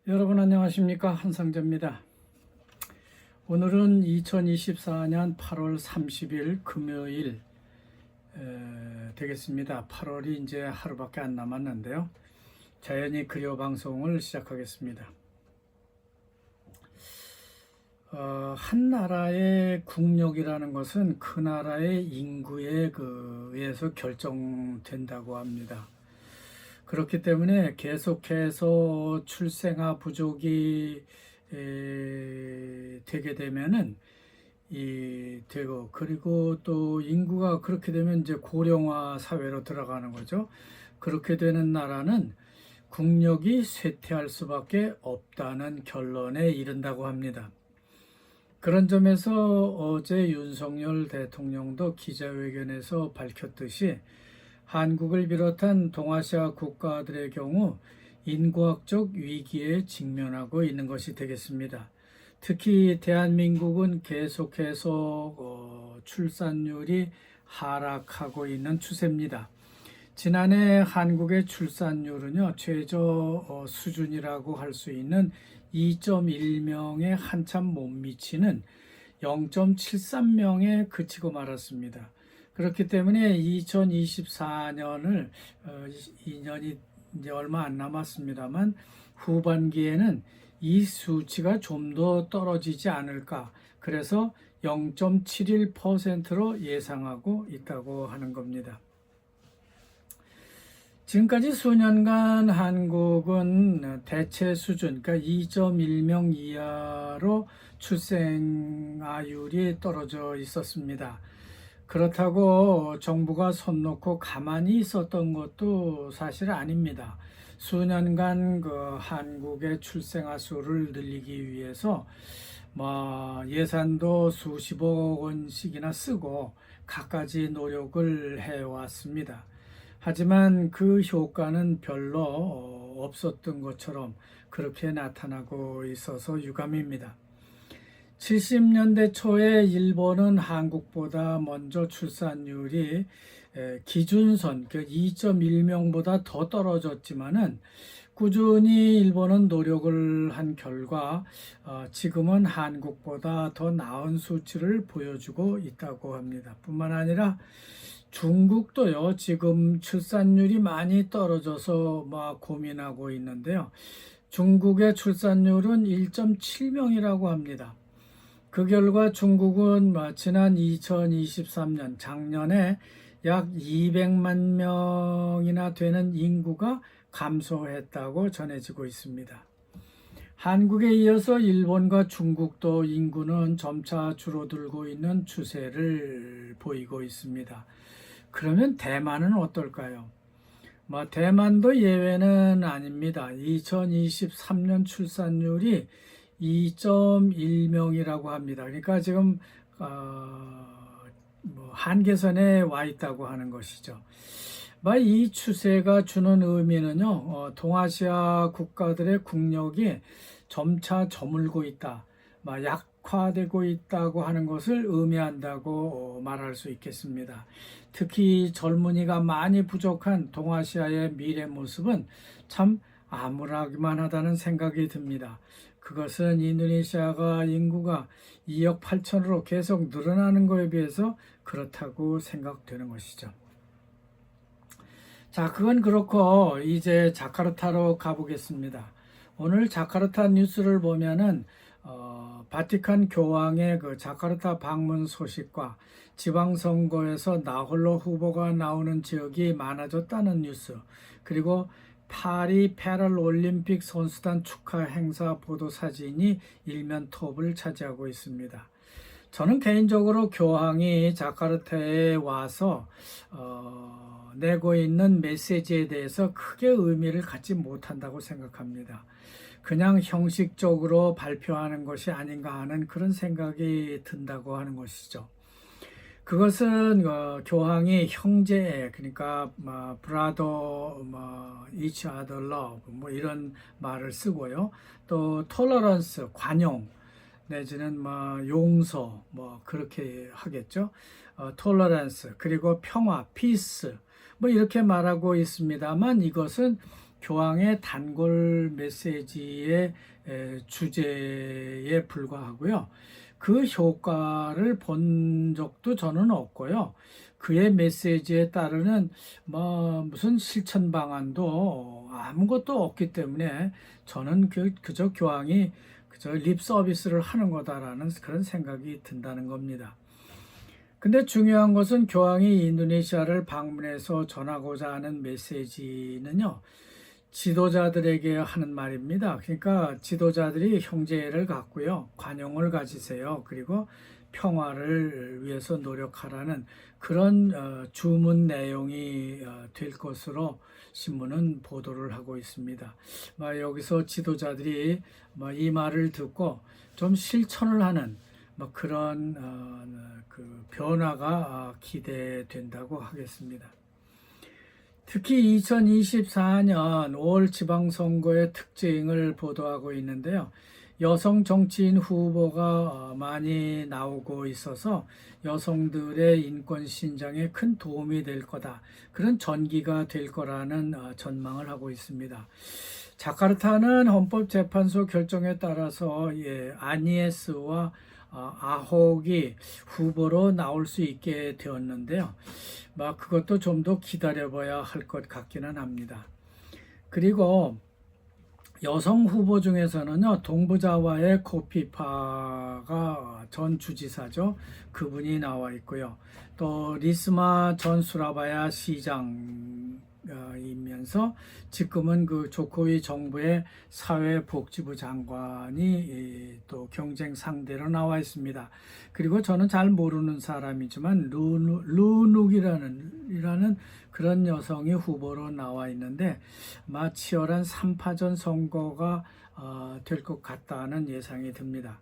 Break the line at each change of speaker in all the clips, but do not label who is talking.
여러분 안녕하십니까? 한상재입니다. 오늘은 2024년 8월 30일 금요일 되겠습니다. 8월이 이제 하루밖에 안 남았는데요. 자연히 그려 방송을 시작하겠습니다. 한 나라의 국력이라는 것은 그 나라의 인구에 의해서 결정된다고 합니다. 그렇기 때문에 계속해서 출생아 부족이 되게 되면은 되고, 그리고 또 인구가 그렇게 되면 이제 고령화 사회로 들어가는 거죠. 그렇게 되는 나라는 국력이 쇠퇴할 수밖에 없다는 결론에 이른다고 합니다. 그런 점에서 어제 윤석열 대통령도 기자회견에서 밝혔듯이 한국을 비롯한 동아시아 국가들의 경우 인구학적 위기에 직면하고 있는 것이 되겠습니다. 특히 대한민국은 계속해서 출산율이 하락하고 있는 추세입니다. 지난해 한국의 출산율은요, 최저 수준이라고 할 수 있는 2.1명에 한참 못 미치는 0.73명에 그치고 말았습니다. 그렇기 때문에 2024년을 2년이 이제 얼마 안 남았습니다만 후반기에는 이 수치가 좀 더 떨어지지 않을까. 그래서 0.71%로 예상하고 있다고 하는 겁니다. 지금까지 수년간 한국은 대체 수준, 그러니까 2.1명 이하로 출생아율이 떨어져 있었습니다. 그렇다고 정부가 손 놓고 가만히 있었던 것도 사실 아닙니다. 수년간 한국의 출생아 수를 늘리기 위해서 예산도 수십억 원씩이나 쓰고 갖가지 노력을 해왔습니다. 하지만 그 효과는 별로 없었던 것처럼 그렇게 나타나고 있어서 유감입니다. 70년대 초에 일본은 한국보다 먼저 출산율이 기준선 2.1명보다 더 떨어졌지만은 꾸준히 일본은 노력을 한 결과 지금은 한국보다 더 나은 수치를 보여주고 있다고 합니다. 뿐만 아니라 중국도요, 지금 출산율이 많이 떨어져서 고민하고 있는데요. 중국의 출산율은 1.7명이라고 합니다. 그 결과 중국은 지난 2023년 작년에 약 200만 명이나 되는 인구가 감소했다고 전해지고 있습니다. 한국에 이어서 일본과 중국도 인구는 점차 줄어들고 있는 추세를 보이고 있습니다. 그러면 대만은 어떨까요? 대만도 예외는 아닙니다. 2023년 출산율이 2.1명이라고 합니다. 그러니까 지금 한계선에 와 있다고 하는 것이죠. 이 추세가 주는 의미는요, 동아시아 국가들의 국력이 점차 저물고 있다, 약화되고 있다고 하는 것을 의미한다고 말할 수 있겠습니다. 특히 젊은이가 많이 부족한 동아시아의 미래 모습은 참 암울하기만 하다는 생각이 듭니다. 그것은 인도네시아가 인구가 2억 8천으로 계속 늘어나는 것에 비해서 그렇다고 생각되는 것이죠. 자, 그건 그렇고 이제 자카르타로 가보겠습니다. 오늘 자카르타 뉴스를 보면은 바티칸 교황의 자카르타 방문 소식과 지방선거에서 나홀로 후보가 나오는 지역이 많아졌다는 뉴스, 그리고 파리 패럴올림픽 선수단 축하 행사 보도 사진이 일면 톱을 차지하고 있습니다. 저는 개인적으로 교황이 자카르타에 와서 내고 있는 메시지에 대해서 크게 의미를 갖지 못한다고 생각합니다. 그냥 형식적으로 발표하는 것이 아닌가 하는 그런 생각이 든다고 하는 것이죠. 그것은 교황이 형제, 그러니까 brother, each other love, 이런 말을 쓰고요. 또 tolerance, 관용, 내지는 용서, 그렇게 하겠죠. tolerance, 그리고 평화, peace, 이렇게 말하고 있습니다만, 이것은 교황의 단골 메시지의 주제에 불과하고요. 그 효과를 본 적도 저는 없고요. 그의 메시지에 따르는 무슨 실천 방안도 아무것도 없기 때문에 저는 그저 교황이 그저 립 서비스를 하는 거다라는 그런 생각이 든다는 겁니다. 근데 중요한 것은 교황이 인도네시아를 방문해서 전하고자 하는 메시지는요, 지도자들에게 하는 말입니다. 그러니까 지도자들이 형제를 갖고요, 관용을 가지세요. 그리고 평화를 위해서 노력하라는 그런 주문 내용이 될 것으로 신문은 보도를 하고 있습니다. 여기서 지도자들이 이 말을 듣고 좀 실천을 하는 그런 그 변화가 기대된다고 하겠습니다. 특히 2024년 5월 지방선거의 특징을 보도하고 있는데요. 여성 정치인 후보가 많이 나오고 있어서 여성들의 인권 신장에 큰 도움이 될 거다. 그런 전기가 될 거라는 전망을 하고 있습니다. 자카르타는 헌법재판소 결정에 따라서 아니에스와 아혹이 후보로 나올 수 있게 되었는데요. 그것도 좀 더 기다려봐야 할 것 같기는 합니다. 그리고 여성 후보 중에서는요, 동부자와의 코피파가 전 주지사죠. 그분이 나와 있고요. 또 리스마 전 수라바야 시장이면서 지금은 그 조코위 정부의 사회복지부 장관이 또 경쟁 상대로 나와 있습니다. 그리고 저는 잘 모르는 사람이지만 루눅이라는 그런 여성이 후보로 나와 있는데 아마 치열한 3파전 선거가 될 것 같다는 예상이 듭니다.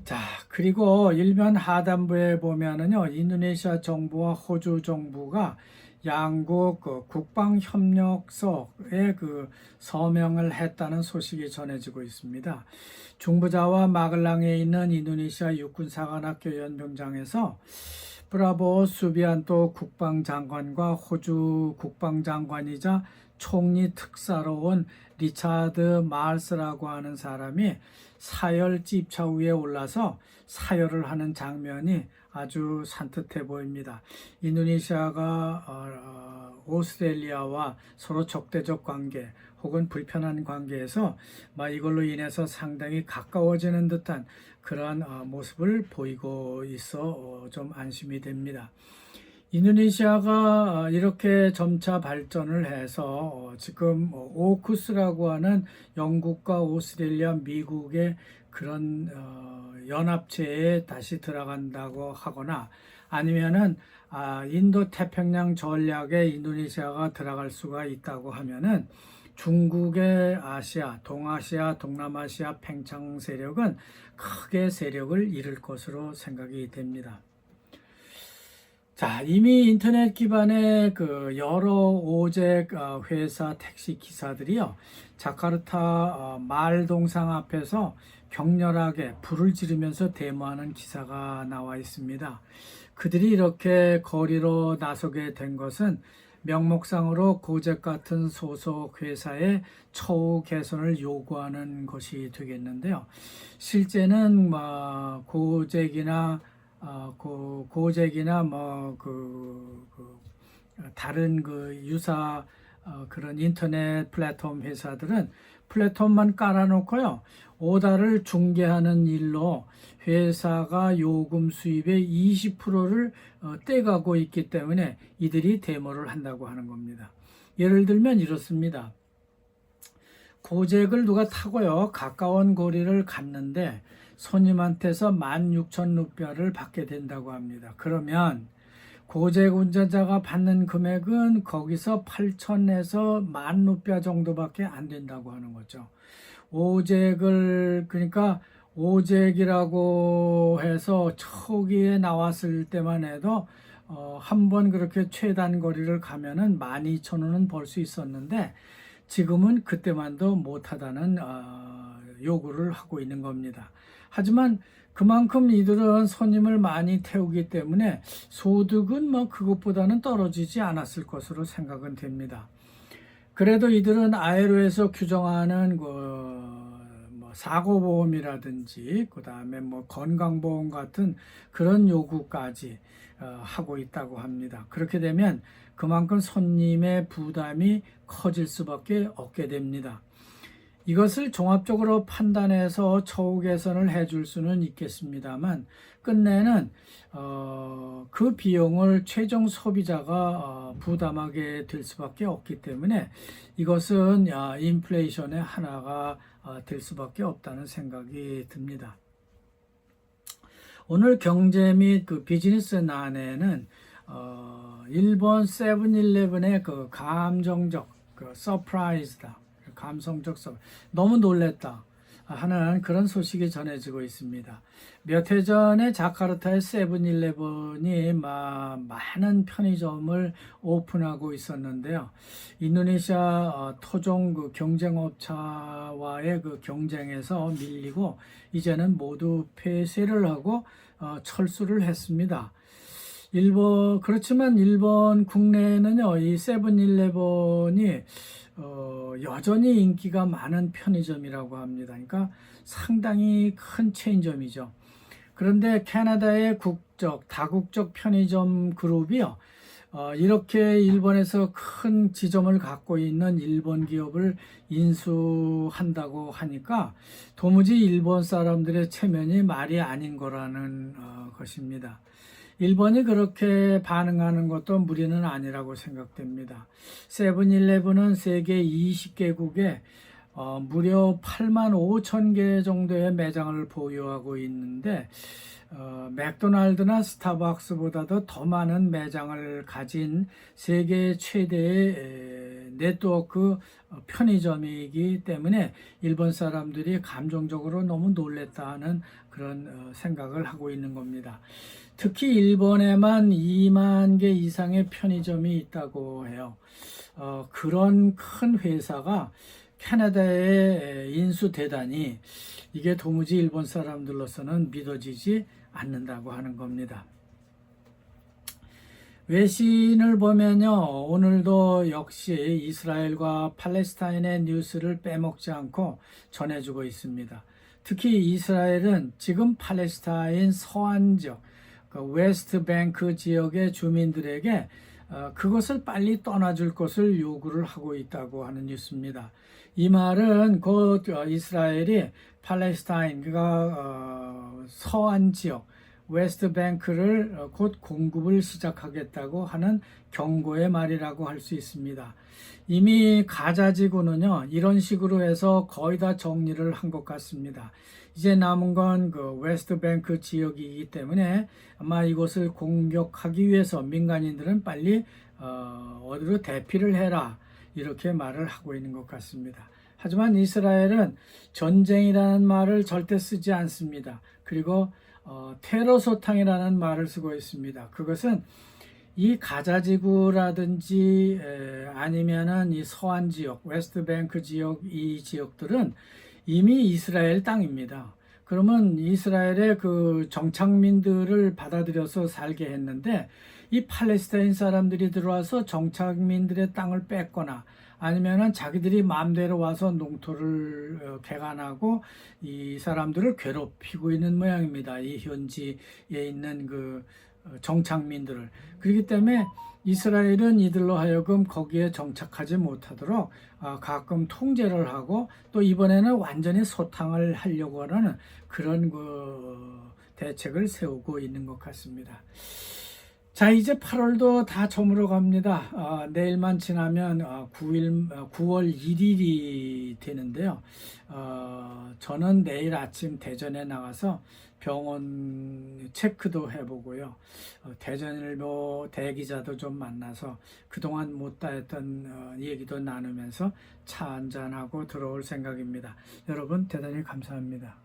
자, 그리고 일면 하단부에 보면은요, 인도네시아 정부와 호주 정부가 양국 국방협력서에 그 서명을 했다는 소식이 전해지고 있습니다. 중부자와 마글랑에 있는 인도네시아 육군사관학교 연병장에서 브라보 수비안토 국방장관과 호주 국방장관이자 총리 특사로 온 리차드 마르스라고 하는 사람이 사열 찝차 위에 올라서 사열을 하는 장면이 아주 산뜻해 보입니다. 인도네시아가 오스트레일리아와 서로 적대적 관계 혹은 불편한 관계에서 이걸로 인해서 상당히 가까워지는 듯한 그러한 모습을 보이고 있어 좀 안심이 됩니다. 인도네시아가 이렇게 점차 발전을 해서 지금 오쿠스라고 하는 영국과 오스트레일리아, 미국의 그런 연합체에 다시 들어간다고 하거나 아니면은 인도 태평양 전략에 인도네시아가 들어갈 수가 있다고 하면은 중국의 아시아, 동아시아, 동남아시아 팽창 세력은 크게 세력을 잃을 것으로 생각이 됩니다. 자, 이미 인터넷 기반의 그 여러 오색 회사 택시 기사들이요, 자카르타 말동상 앞에서 격렬하게 불을 지르면서 데모하는 기사가 나와 있습니다. 그들이 이렇게 거리로 나서게 된 것은 명목상으로 고잭 같은 소속 회사의 처우 개선을 요구하는 것이 되겠는데요. 실제는 고잭이나 다른 그 유사 그런 인터넷 플랫폼 회사들은 플랫폼만 깔아놓고요, 오다를 중개하는 일로 회사가 요금 수입의 20%를 떼가고 있기 때문에 이들이 데모를 한다고 하는 겁니다. 예를 들면 이렇습니다. 고잭을 누가 타고요, 가까운 거리를 갔는데 손님한테서 16,000루피아를 받게 된다고 합니다. 그러면 고잭 운전자가 받는 금액은 거기서 8,000에서 10,000루피아 정도밖에 안 된다고 하는 거죠. 그러니까 오잭이라고 해서 초기에 나왔을 때만 해도 한 번 그렇게 최단 거리를 가면은 12,000원은 벌 수 있었는데 지금은 그때만도 못하다는 요구를 하고 있는 겁니다. 하지만 그만큼 이들은 손님을 많이 태우기 때문에 소득은 그것보다는 떨어지지 않았을 것으로 생각은 됩니다. 그래도 이들은 ILO에서 규정하는 뭐 사고보험이라든지 그다음에 뭐 건강보험 같은 그런 요구까지 하고 있다고 합니다. 그렇게 되면 그만큼 손님의 부담이 커질 수밖에 없게 됩니다. 이것을 종합적으로 판단해서 처우 개선을 해줄 수는 있겠습니다만 끝내는 그 비용을 최종 소비자가 부담하게 될 수밖에 없기 때문에 이것은 인플레이션의 하나가 될 수밖에 없다는 생각이 듭니다. 오늘 경제 및 그 비즈니스 난에는 일본 세븐일레븐의 그 감정적 서프라이즈다. 감성적 너무 놀랬다 하는 그런 소식이 전해지고 있습니다. 몇 해 전에 자카르타의 세븐일레븐이 많은 편의점을 오픈하고 있었는데요. 인도네시아 토종 그 경쟁업체와의 그 경쟁에서 밀리고 이제는 모두 폐쇄를 하고 철수를 했습니다. 그렇지만 일본 국내에는요, 이 세븐일레븐이 여전히 인기가 많은 편의점이라고 합니다. 그러니까 상당히 큰 체인점이죠. 그런데 캐나다의 다국적 편의점 그룹이요, 이렇게 일본에서 큰 지점을 갖고 있는 일본 기업을 인수한다고 하니까 도무지 일본 사람들의 체면이 말이 아닌 거라는 것입니다. 일본이 그렇게 반응하는 것도 무리는 아니라고 생각됩니다. 세븐일레븐은 세계 20개국에 무려 8만 5천 개 정도의 매장을 보유하고 있는데 맥도날드나 스타벅스보다도 더 많은 매장을 가진 세계 최대의 네트워크 편의점이기 때문에 일본 사람들이 감정적으로 너무 놀랬다는 그런 생각을 하고 있는 겁니다. 특히 일본에만 2만 개 이상의 편의점이 있다고 해요. 그런 큰 회사가 캐나다에 인수되다니 이게 도무지 일본 사람들로서는 믿어지지 않는다고 하는 겁니다. 외신을 보면요, 오늘도 역시 이스라엘과 팔레스타인의 뉴스를 빼먹지 않고 전해주고 있습니다. 특히 이스라엘은 지금 팔레스타인 서안 지역, 웨스트 뱅크 지역의 주민들에게 그것을 빨리 떠나줄 것을 요구를 하고 있다고 하는 뉴스입니다. 이 말은 곧 이스라엘이 팔레스타인, 그러니까 서안 지역, 웨스트 뱅크를 곧 공급을 시작하겠다고 하는 경고의 말이라고 할 수 있습니다. 이미 가자 지구는요, 이런 식으로 해서 거의 다 정리를 한 것 같습니다. 이제 남은 건 그 웨스트 뱅크 지역이기 때문에 아마 이곳을 공격하기 위해서 민간인들은 빨리 어디로 대피를 해라, 이렇게 말을 하고 있는 것 같습니다. 하지만 이스라엘은 전쟁이라는 말을 절대 쓰지 않습니다. 그리고 테러 소탕이라는 말을 쓰고 있습니다. 그것은 이 가자지구라든지 아니면은 이 서안 지역, 웨스트 뱅크 지역, 이 지역들은 이미 이스라엘 땅입니다. 그러면 이스라엘의 그 정착민들을 받아들여서 살게 했는데 이 팔레스타인 사람들이 들어와서 정착민들의 땅을 뺏거나 아니면은 자기들이 마음대로 와서 농토를 개간하고 이 사람들을 괴롭히고 있는 모양입니다. 이 현지에 있는 그 정착민들을. 그렇기 때문에 이스라엘은 이들로 하여금 거기에 정착하지 못하도록 가끔 통제를 하고 또 이번에는 완전히 소탕을 하려고 하는 그런 그 대책을 세우고 있는 것 같습니다. 자, 이제 8월도 다 저물어 갑니다. 내일만 지나면 9월 1일이 되는데요. 저는 내일 아침 대전에 나가서 병원 체크도 해보고요. 대전일보 대기자도 좀 만나서 그동안 못다 했던 얘기도 나누면서 차 한잔하고 들어올 생각입니다. 여러분 대단히 감사합니다.